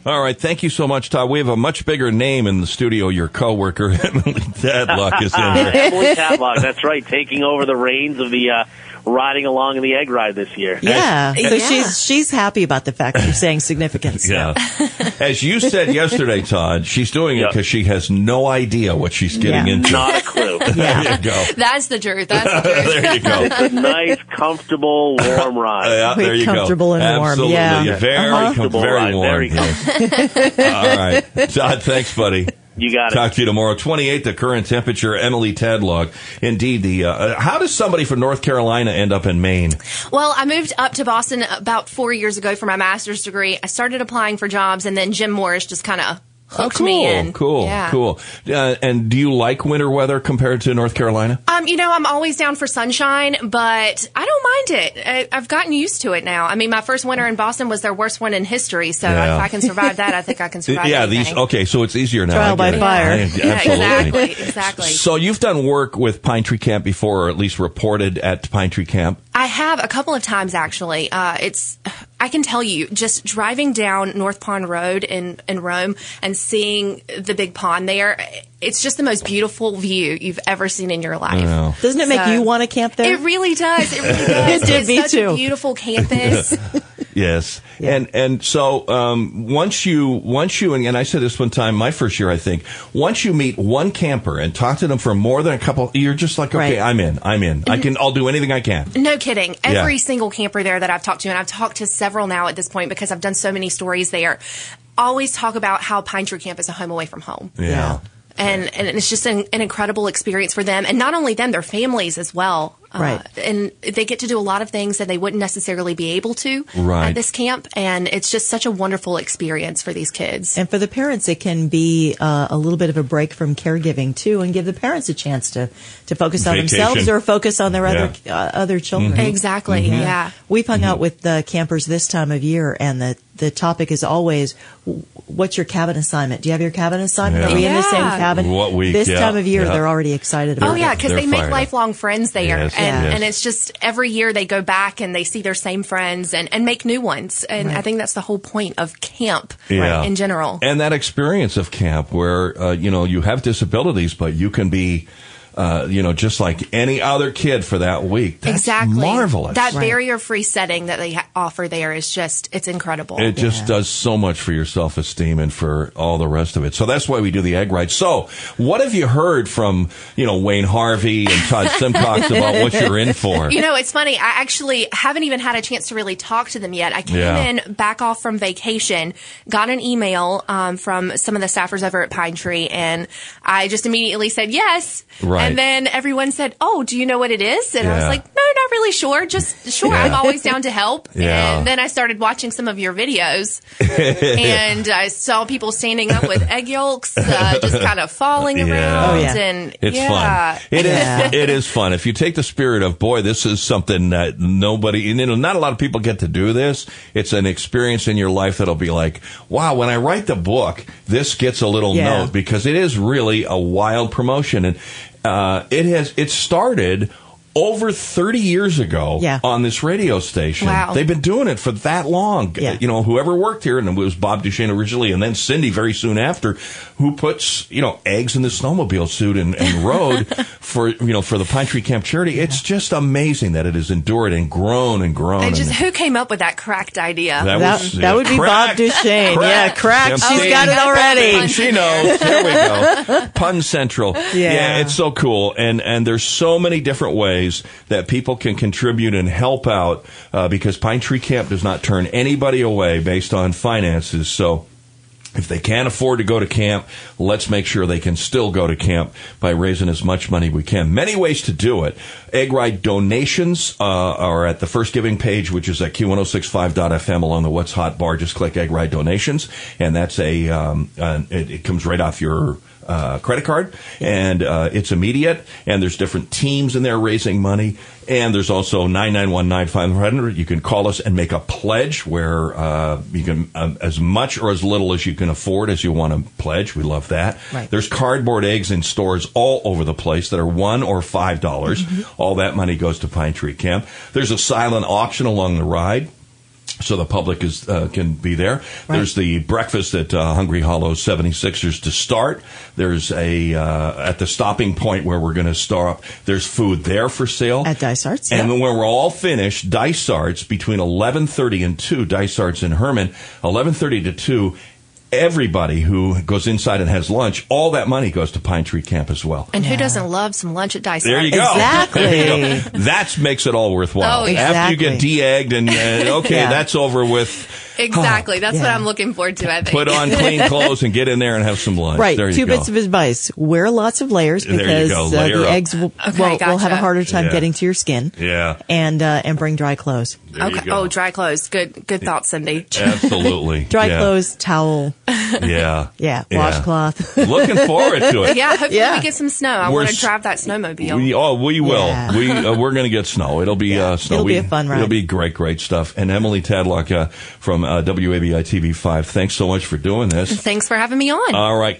All right. Thank you so much, Todd. We have a much bigger name in the studio. Your coworker, Emily Tadlock, is in here. Emily Tadlock, that's right, taking over the reins of the riding along in the egg ride this year. Yeah. So she's happy about the fact that you're saying significance. Yeah. As you said yesterday, Todd, she's doing it because she has no idea what she's getting into. Not a clue. There you go. That's the truth. That's the truth. There you go. It's a nice, comfortable, warm ride. There you comfortable go. and warm. Absolutely. Yeah. Very comfortable, very warm. Very comfortable. All right. Todd, thanks, buddy. You got it. Talk to you tomorrow. 28 the current temperature. Emily Tadlock. Indeed, how does somebody from North Carolina end up in Maine? Well, I moved up to Boston about 4 years ago for my master's degree. I started applying for jobs, and then Jim Morris just kind of hooked me in. Cool. And do you like winter weather compared to North Carolina? I'm always down for sunshine, but I don't mind it. I've gotten used to it now. I mean, my first winter in Boston was their worst one in history, so if I can survive that, I think I can survive anything. So it's easier now. Trial by fire. Absolutely. Exactly. So you've done work with Pine Tree Camp before, or at least reported at Pine Tree Camp? I have a couple of times, actually. I can tell you, just driving down North Pond Road in Rome and seeing the big pond there, it's just the most beautiful view you've ever seen in your life. Doesn't it make you want to camp there? It really does. It really does. It's such a beautiful campus. Yes. Yeah. And so once you and I said this one time, my first year, I think, once you meet one camper and talk to them for more than a couple, you're just like, okay, I'm in. I'll do anything I can. No kidding. Every single camper there that I've talked to, and I've talked to several now at this point because I've done so many stories there, always talk about how Pine Tree Camp is a home away from home. Yeah. And it's just an incredible experience for them. And not only them, their families as well. Right. And they get to do a lot of things that they wouldn't necessarily be able to at this camp. And it's just such a wonderful experience for these kids. And for the parents, it can be a little bit of a break from caregiving, too, and give the parents a chance to focus on themselves or focus on their other children. Mm-hmm. Exactly, yeah. We've hung out with the campers this time of year, and the topic is always, what's your cabin assignment? Do you have your cabin assignment? Are we in the same cabin? What week? This time of year, they're already excited about it. Oh, yeah, because they make lifelong friends there. Yes. And it's just every year they go back and they see their same friends and make new ones. And I think that's the whole point of camp in general. And that experience of camp where, you have disabilities, but you can be just like any other kid for that week. That's marvelous. That barrier-free setting that they offer there is it's incredible. It just does so much for your self-esteem and for all the rest of it. So that's why we do the egg ride. So what have you heard from, Wayne Harvey and Todd Simcox about what you're in for? It's funny. I actually haven't even had a chance to really talk to them yet. I came in back off from vacation, got an email from some of the staffers over at Pine Tree, and I just immediately said yes. Right. And then everyone said, "Oh, do you know what it is?" And I was like, "No, not really sure. Just sure. I'm always down to help." Yeah. And then I started watching some of your videos, and I saw people standing up with egg yolks, just kind of falling around. And it's fun. It is fun. If you take the spirit of, boy, this is something that nobody, not a lot of people get to do this. It's an experience in your life that'll be like, wow, when I write the book, this gets a little note, because it is really a wild promotion. And it started over 30 years ago on this radio station. Wow. They've been doing it for that long. Yeah. Whoever worked here, and it was Bob Duchesne originally, and then Cindy very soon after, who puts, eggs in the snowmobile suit and rode for the Pine Tree Camp charity. It's just amazing that it has endured and grown and grown. And who came up with that cracked idea? That would be Bob Duchesne. Cracked. She's got it already. She knows. There we go. Pun Central. Yeah, it's so cool. And there's so many different ways that people can contribute and help out, because Pine Tree Camp does not turn anybody away based on finances. So if they can't afford to go to camp, let's make sure they can still go to camp by raising as much money we can. Many ways to do it. Egg Ride donations are at the first giving page, which is at Q106.5.FM along the What's Hot bar. Just click Egg Ride donations, and that's it comes right off your credit card, and it's immediate, and there's different teams in there raising money, and there's also 991-9500. You can call us and make a pledge where you can, as much or as little as you can afford as you want to pledge. We love that. Right. There's cardboard eggs in stores all over the place that are $1 or $5. All that money goes to Pine Tree Camp. There's a silent auction along the ride. So the public can be there. Right. There's the breakfast at Hungry Hollow 76ers to start. There's at the stopping point where we're going to stop, there's food there for sale. At Dysart's, And when we're all finished, Dysart's between 11:30 and 2, Dysart's in Herman, 11:30 to 2, everybody who goes inside and has lunch, all that money goes to Pine Tree Camp as well. And who doesn't love some lunch at Dysart's? There you go. Exactly. There you go. That makes it all worthwhile. Oh, yeah. After you get de-egged and, that's over with. Exactly. That's what I'm looking forward to, I think. Put on clean clothes and get in there and have some lunch. Right. There you 2 go. bits of advice. Wear lots of layers because the eggs will have a harder time getting to your skin. Yeah. And bring dry clothes. Okay. Oh, dry clothes. Good thought, Cindy. Absolutely. Dry clothes, towel. Yeah. Yeah. Washcloth. Looking forward to it. Yeah. Hopefully we get some snow. I want to drive that snowmobile. We will. Yeah. We're going to get snow. It'll be snow. It'll be a fun ride. It'll be great stuff. And Emily Tadlock from WABI-TV5, thanks so much for doing this. Thanks for having me on. All right.